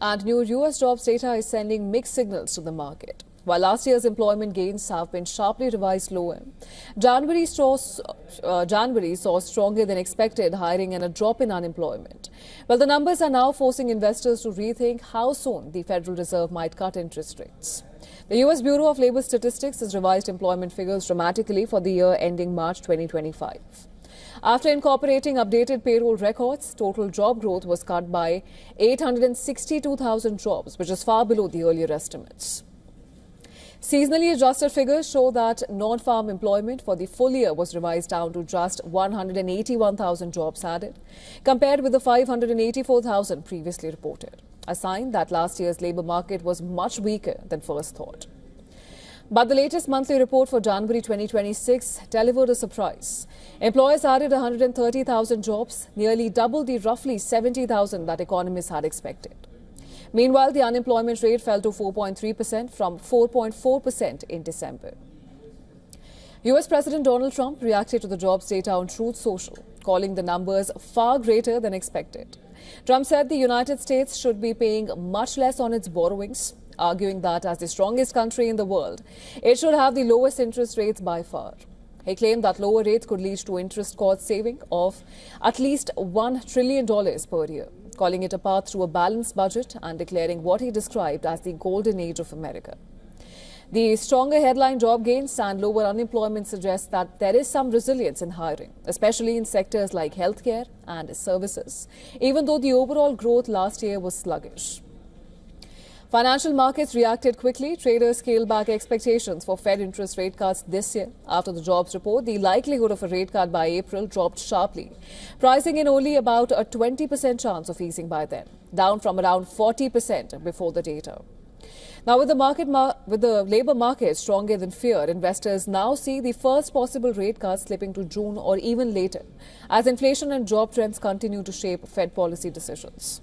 And new US jobs data is sending mixed signals to the market. While last year's employment gains have been sharply revised lower, January saw stronger than expected hiring and a drop in unemployment. Well, the numbers are now forcing investors to rethink how soon the Federal Reserve might cut interest rates. The U.S. Bureau of Labor Statistics has revised employment figures dramatically for the year ending March 2025. After incorporating updated payroll records, total job growth was cut by 862,000 jobs, which is far below the earlier estimates. Seasonally adjusted figures show that non-farm employment for the full year was revised down to just 181,000 jobs added, compared with the 584,000 previously reported, a sign that last year's labour market was much weaker than first thought. But the latest monthly report for January 2026 delivered a surprise. Employers added 130,000 jobs, nearly double the roughly 70,000 that economists had expected. Meanwhile, the unemployment rate fell to 4.3% from 4.4% in December. US President Donald Trump reacted to the jobs data on Truth Social, calling the numbers far greater than expected. Trump said the United States should be paying much less on its borrowings, arguing that as the strongest country in the world, it should have the lowest interest rates by far. He claimed that lower rates could lead to interest cost saving of at least $1 trillion per year, calling it a path through a balanced budget and declaring what he described as the golden age of America. The stronger headline job gains and lower unemployment suggest that there is some resilience in hiring, especially in sectors like healthcare and services, even though the overall growth last year was sluggish. Financial markets reacted quickly. Traders scaled back expectations for Fed interest rate cuts this year. After the jobs report, the likelihood of a rate cut by April dropped sharply, pricing in only about a 20% chance of easing by then, down from around 40% before the data. Now, with the labour market stronger than feared, investors now see the first possible rate cut slipping to June or even later, as inflation and job trends continue to shape Fed policy decisions.